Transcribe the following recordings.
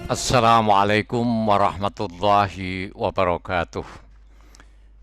Assalamualaikum warahmatullahi wabarakatuh.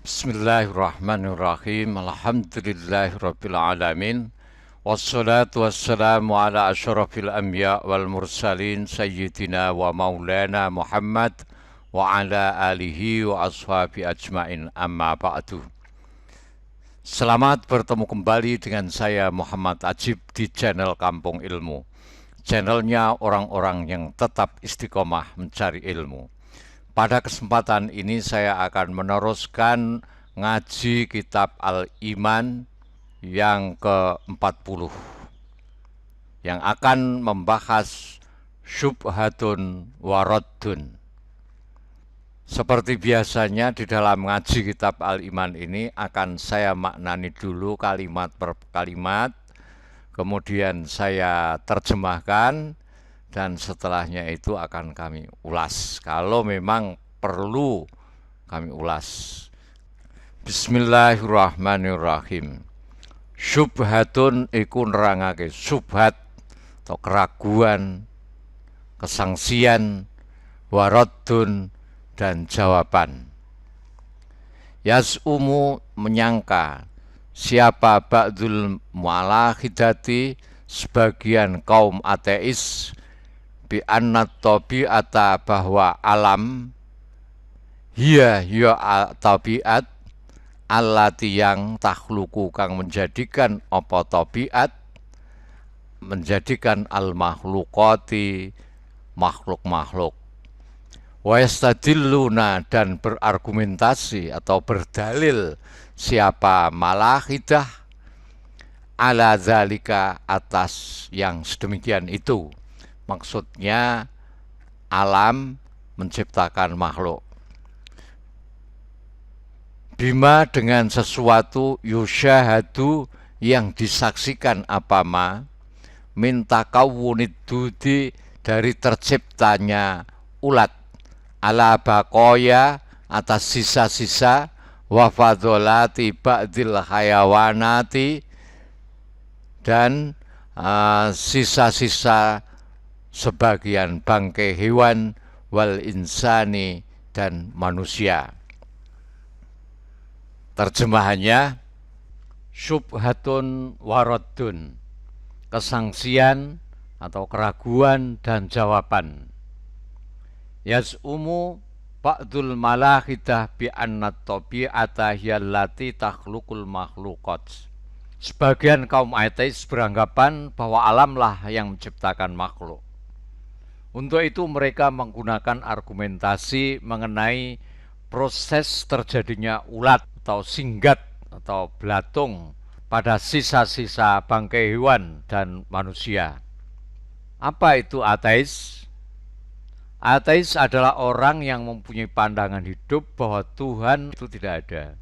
Bismillahirrahmanirrahim. Alhamdulillahirabbil alamin. Wassalatu wassalamu ala asyrafil anbiya wal mursalin sayyidina wa maulana Muhammad wa ala alihi wa ashabi ajmain, amma ba'du. Selamat bertemu kembali dengan saya Muhammad Ajib di channel Kampung Ilmu. Channelnya orang-orang yang tetap istiqomah mencari ilmu. Pada kesempatan ini saya akan meneruskan ngaji kitab Al-Iman yang ke-40 yang akan membahas syubhatun waraddun. Seperti biasanya di dalam ngaji kitab Al-Iman ini akan saya maknani dulu kalimat per kalimat, kemudian saya terjemahkan, dan setelahnya itu akan kami ulas. Kalau memang perlu kami ulas. Bismillahirrahmanirrahim. Syubhatun iku nerangake syubhat atau keraguan, kesangsian, waraddun dan jawaban. Yas'umu menyangka siapa ba'dul mu'alahidati sebagian kaum ateis bi anna tabi'ata bahwa alam hiya tabiat allati yang takhluku kang menjadikan apa tabiat menjadikan al makhlukati makhluk-makhluk wa yastadilluna dan berargumentasi atau berdalil siapa malahidah ala zalika atas yang sedemikian itu. Maksudnya alam menciptakan makhluk. Bima dengan sesuatu yusyahadu yang disaksikan apama min takawunid dudi dari terciptanya ulat ala bakoya atas sisa-sisa wa fadolati ba'dil hayawanati dan sisa-sisa sebagian bangkai hewan wal insani dan manusia. Terjemahannya, syubhatun waraddun, kesangsian atau keraguan dan jawaban. Yaz'umu ba'dul malahidah bi anna tabi'ata hiyallati takhluqul makhluqat. Sebagian kaum ateis beranggapan bahwa alamlah yang menciptakan makhluk. Untuk itu mereka menggunakan argumentasi mengenai proses terjadinya ulat atau singgat atau belatung pada sisa-sisa bangkai hewan dan manusia. Apa itu ateis? Ateis adalah orang yang mempunyai pandangan hidup bahwa Tuhan itu tidak ada.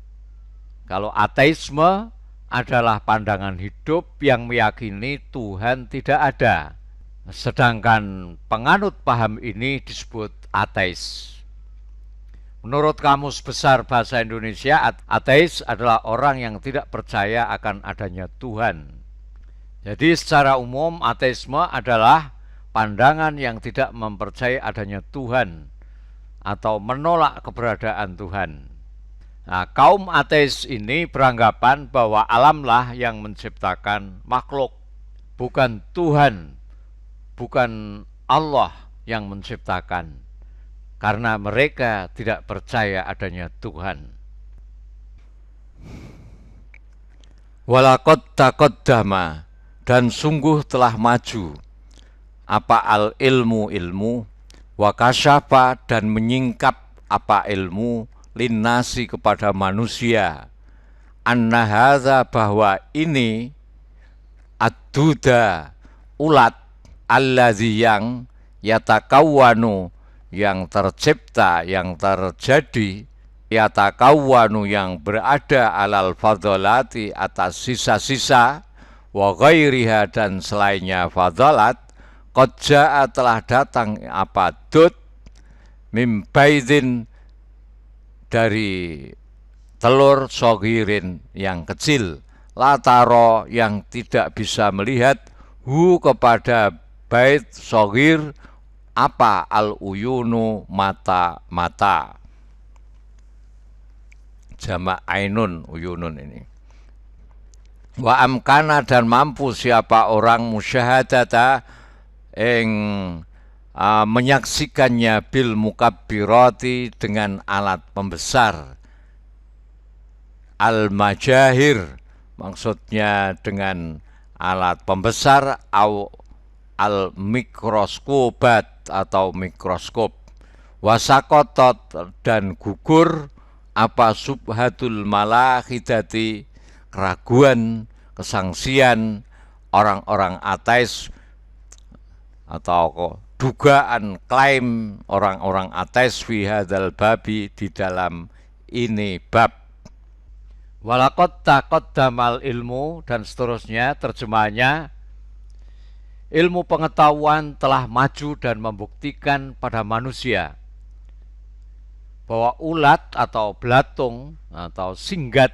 Kalau ateisme adalah pandangan hidup yang meyakini Tuhan tidak ada. Sedangkan penganut paham ini disebut ateis. Menurut Kamus Besar Bahasa Indonesia, ateis adalah orang yang tidak percaya akan adanya Tuhan. Jadi secara umum ateisme adalah pandangan yang tidak mempercayai adanya Tuhan atau menolak keberadaan Tuhan. Nah, kaum ateis ini beranggapan bahwa alamlah yang menciptakan makhluk, bukan Tuhan, bukan Allah yang menciptakan, karena mereka tidak percaya adanya Tuhan. Walaqad taqaddama, dan sungguh telah maju apa al ilmu wa kasyafa, dan menyingkap apa ilmu linnasi kepada manusia, anna hadza, bahwa ini ad-duda, ulat, allazi yang yatakawwanu, yang tercipta, yang terjadi, yatakawwanu, yang berada alal fadolati, atas sisa-sisa, wa ghairiha, dan selainnya fadalat, qad jaa, telah datang apa dud, mim baidin, dari telur, sogirin, yang kecil, lataro, yang tidak bisa melihat, hu, kepada bait sogir, apa, al uyunu, mata-mata, jamak ainun, uyunun ini. Wa amkana, dan mampu siapa orang musyahadata, menyaksikannya, bil mukabbirati, dengan alat pembesar, al majahir, maksudnya dengan alat pembesar, al mikroskobat, atau mikroskop, wasakotot, dan gugur apa subhatul malakhidati, keraguan, kesangsian orang-orang ateis, atau dugaan, klaim orang-orang ateis, fi hadzal babi, di dalam ini bab. Walaqad taqaddamal ilmu, dan seterusnya terjemahnya, ilmu pengetahuan telah maju dan membuktikan pada manusia bahwa ulat atau belatung atau singgat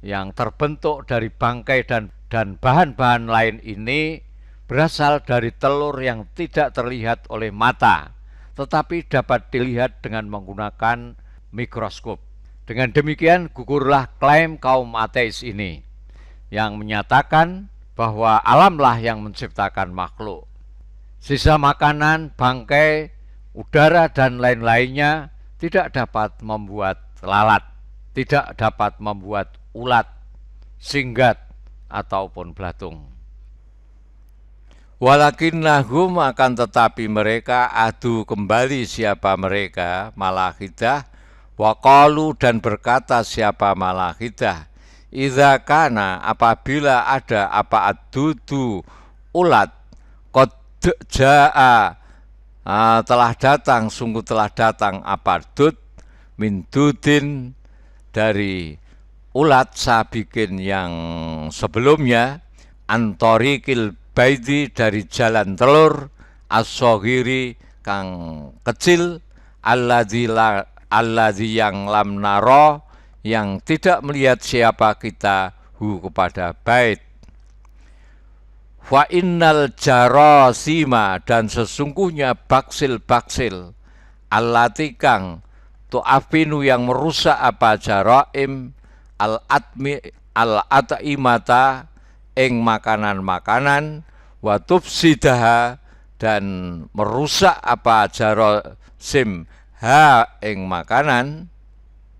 yang terbentuk dari bangkai dan bahan-bahan lain ini berasal dari telur yang tidak terlihat oleh mata, tetapi dapat dilihat dengan menggunakan mikroskop. Dengan demikian gugurlah klaim kaum ateis ini, yang menyatakan bahwa alamlah yang menciptakan makhluk. Sisa makanan, bangkai, udara, dan lain-lainnya tidak dapat membuat lalat, tidak dapat membuat ulat, singgat, ataupun belatung. Walakinnahum, akan tetapi mereka, adu, kembali siapa mereka, malakhidah, waqalu, dan berkata siapa malakhidah, idza kana, apabila ada apa adudu, ulat, qad jaa, telah datang, sungguh telah datang apa dud, min dudin, dari ulat sabikin yang sebelumnya, antorikil baidi, dari jalan telur, as-soghiri, kang kecil, alladzi yang lam naro, yang tidak melihat siapa kita, hu, kepada bait. Fa innal jarosima, dan sesungguhnya baksil-baksil, allati kang tu'afinu, yang merusak apa jaraim, al-at'imata, ing makanan-makanan, wa tufsidaha, dan merusak apa jarosim, ha, ing makanan,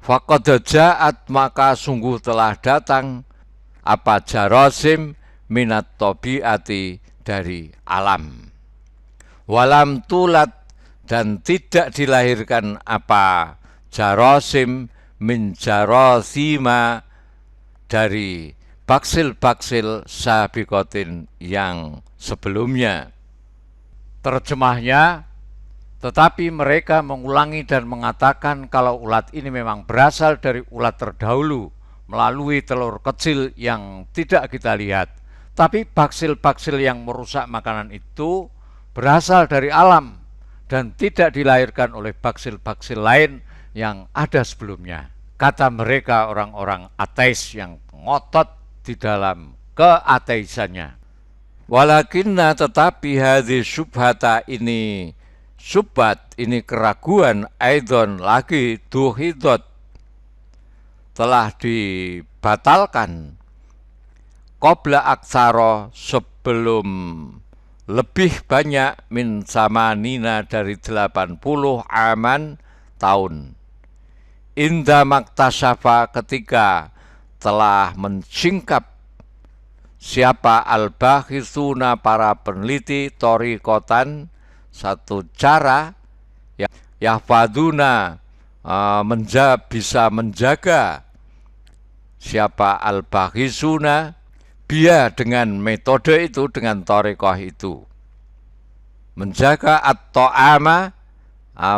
faqad ja'at, maka sungguh telah datang apa jarosim, minat tabiati, dari alam. Walam tulat, dan tidak dilahirkan apa jarosim, min jarosima, dari baksil-baksil sabikotin yang sebelumnya. Terjemahnya, tetapi mereka mengulangi dan mengatakan kalau ulat ini memang berasal dari ulat terdahulu melalui telur kecil yang tidak kita lihat. Tapi baksil-baksil yang merusak makanan itu berasal dari alam dan tidak dilahirkan oleh baksil-baksil lain yang ada sebelumnya. Kata mereka orang-orang ateis yang ngotot di dalam keateisannya. Walakinna, tetapi hadhi syubhata, ini syubhat, ini keraguan, aidon, lagi duhidot, telah dibatalkan, qabla aksaro, sebelum lebih banyak, min samanina, dari 80 aman, tahun. Inda maktasyafa, ketika telah mensingkap siapa al-bakhithuna, para peneliti, torikotan, satu cara, yahfaduna, bisa menjaga siapa al-bahisuna dia dengan metode itu, dengan thariqah itu, menjaga at-ta'ama,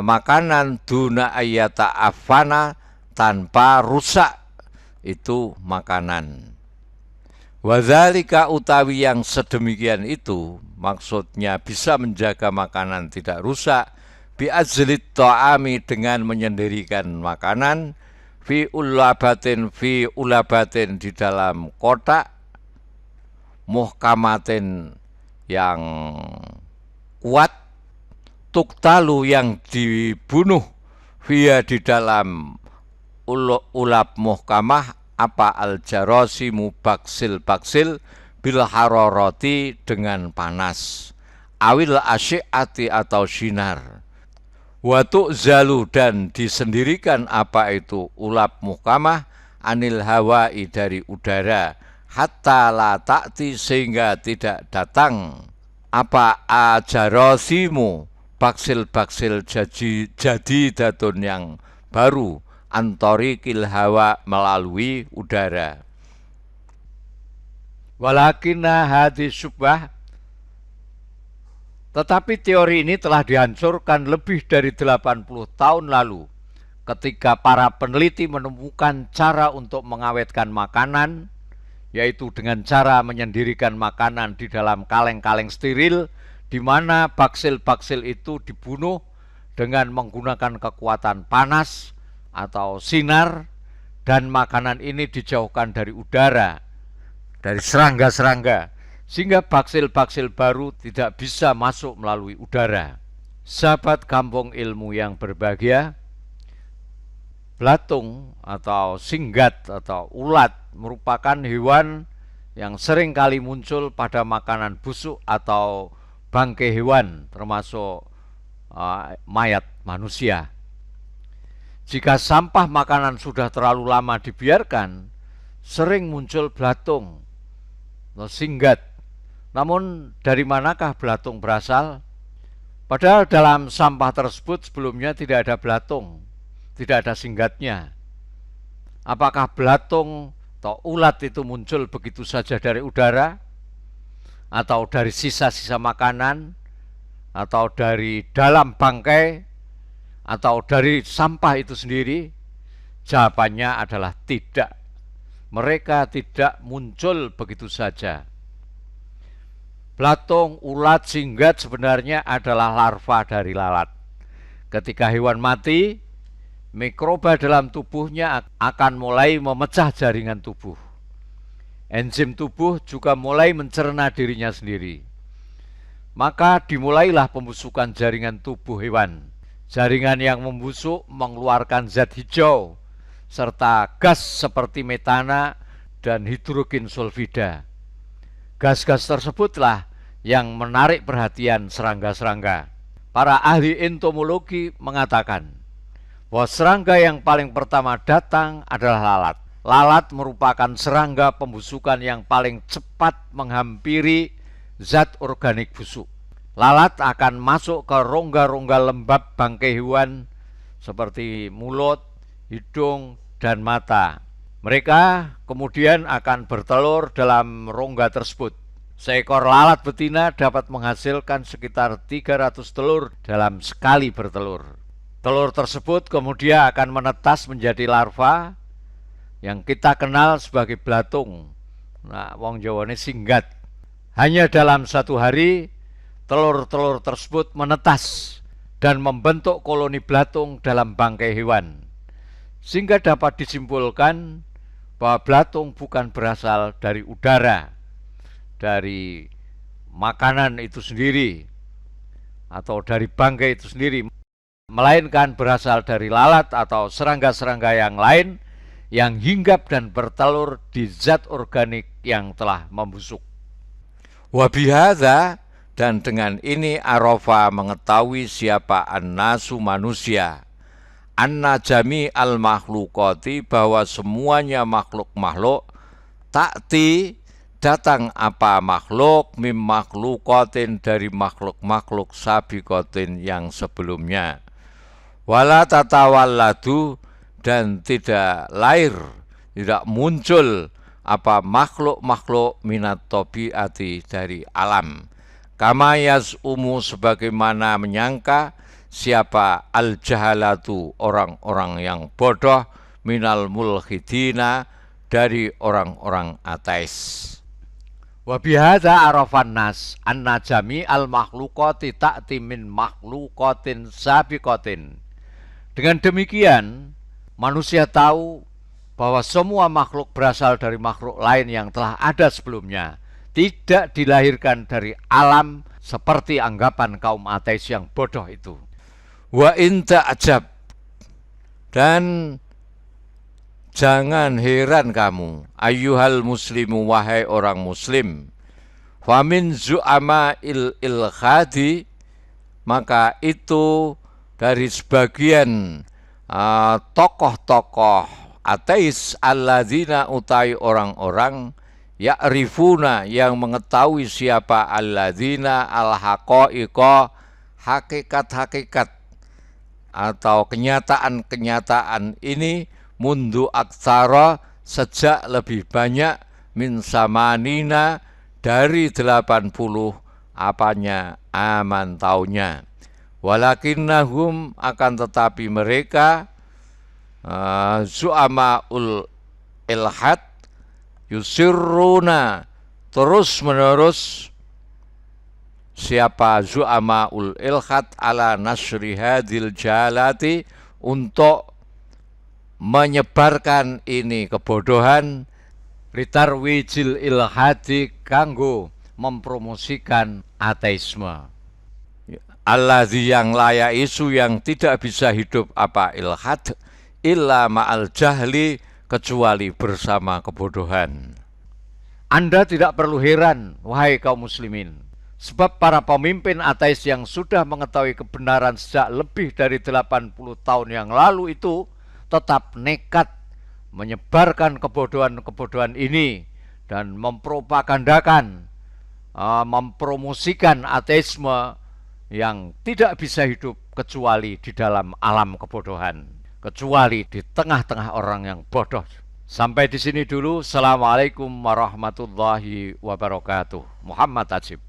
makanan, duna ayyata afana, tanpa rusak itu makanan. Wadzalika utawi yang sedemikian itu, maksudnya bisa menjaga makanan tidak rusak, bi'azlit ta'ami dengan menyendirikan makanan, fi ulabatin di dalam kotak, muhkamatin yang kuat, tuktalu yang dibunuh, via di dalam ulab muhkamah, apa al-jarosimu baksil bil haroroti dengan panas, awil asyiati atau sinar, watu zalu dan disendirikan apa itu ulab muhkamah, anil hawai dari udara, hatta la ta'ti sehingga tidak datang apa ajarosimu baksil jadi datun yang baru, antorikil hawa melalui udara. Walakinna hadis syubhah, tetapi teori ini telah dihancurkan lebih dari 80 tahun lalu ketika para peneliti menemukan cara untuk mengawetkan makanan, yaitu dengan cara menyendirikan makanan di dalam kaleng-kaleng steril, di mana baksil-baksil itu dibunuh dengan menggunakan kekuatan panas atau sinar, dan makanan ini dijauhkan dari udara, dari serangga-serangga, sehingga baksil-baksil baru tidak bisa masuk melalui udara. Sahabat kampung ilmu yang berbahagia, belatung atau singgat atau ulat merupakan hewan yang sering kali muncul pada makanan busuk atau bangkai hewan, termasuk mayat manusia. Jika sampah makanan sudah terlalu lama dibiarkan, sering muncul belatung atau singgat. Namun dari manakah belatung berasal? Padahal dalam sampah tersebut sebelumnya tidak ada belatung, tidak ada singgatnya. Apakah belatung atau ulat itu muncul begitu saja dari udara, atau dari sisa-sisa makanan, atau dari dalam bangkai, atau dari sampah itu sendiri? Jawabannya adalah tidak. Mereka tidak muncul begitu saja. Belatung, ulat, singgat sebenarnya adalah larva dari lalat. Ketika hewan mati, mikroba dalam tubuhnya akan mulai memecah jaringan tubuh. Enzim tubuh juga mulai mencerna dirinya sendiri. Maka dimulailah pembusukan jaringan tubuh hewan. Jaringan yang membusuk mengeluarkan zat hijau serta gas seperti metana dan hidrogen sulfida. Gas-gas tersebutlah yang menarik perhatian serangga-serangga. Para ahli entomologi mengatakan bahwa serangga yang paling pertama datang adalah lalat. Lalat merupakan serangga pembusukan yang paling cepat menghampiri zat organik busuk. Lalat akan masuk ke rongga-rongga lembab bangkai hewan seperti mulut, hidung, dan mata. Mereka kemudian akan bertelur dalam rongga tersebut. Seekor lalat betina dapat menghasilkan sekitar 300 telur dalam sekali bertelur. Telur tersebut kemudian akan menetas menjadi larva yang kita kenal sebagai belatung. Nah, wong Jawa ini singgat. Hanya dalam satu hari, telur-telur tersebut menetas dan membentuk koloni belatung dalam bangkai hewan. Sehingga dapat disimpulkan bahwa belatung bukan berasal dari udara, dari makanan itu sendiri, atau dari bangkai itu sendiri, melainkan berasal dari lalat atau serangga-serangga yang lain yang hinggap dan bertelur di zat organik yang telah membusuk. Wabihadza, dan dengan ini arafa mengetahui siapa an-nasu manusia, anna jami al-makhlukati bahwa semuanya makhluk-makhluk, ta'ti datang apa makhluk, mim makhlukatin dari makhluk-makhluk sabiqatin yang sebelumnya, wala tatawalladu dan tidak lahir tidak muncul apa makhluk-makhluk minat tabiati dari alam. Kama yaz'umu sebagaimana menyangka siapa al-jahalatu orang-orang yang bodoh minal mulhidina dari orang-orang ateis. Wa bihadza arafan nas anna jami'al makhluqati ta'ti min makhluqatin sabiqatin. Dengan demikian manusia tahu bahwa semua makhluk berasal dari makhluk lain yang telah ada sebelumnya, tidak dilahirkan dari alam seperti anggapan kaum ateis yang bodoh itu. Wa in ta'jab, dan jangan heran kamu ayyuhal muslimu wahai orang muslim, famin zu'ama ilhadi, maka itu dari sebagian tokoh-tokoh ateis alladzina utai orang-orang ya'rifuna yang mengetahui siapa alladzina al-haqaiqa hakikat-hakikat atau kenyataan-kenyataan ini mundu aksara sejak lebih banyak min samanina dari 80 apanya aman taunya. Walakinnahum akan tetapi mereka zu'ama'ul ilhad yusirruna terus menerus siapa zu'ama'ul ilhad ala nasri hadil jalati untuk menyebarkan ini kebodohan litarwijil ilhadi kanggo mempromosikan ateisme. Alladzi yang layak isu yang tidak bisa hidup apa ilhad illa ma'al jahli kecuali bersama kebodohan. Anda tidak perlu heran wahai kaum muslimin, sebab para pemimpin ateis yang sudah mengetahui kebenaran sejak lebih dari 80 tahun yang lalu itu tetap nekat menyebarkan kebodohan-kebodohan ini dan mempropagandakan, mempromosikan ateisme yang tidak bisa hidup kecuali di dalam alam kebodohan, kecuali di tengah-tengah orang yang bodoh. Sampai di sini dulu. Assalamualaikum warahmatullahi wabarakatuh. Muhammad Ajib.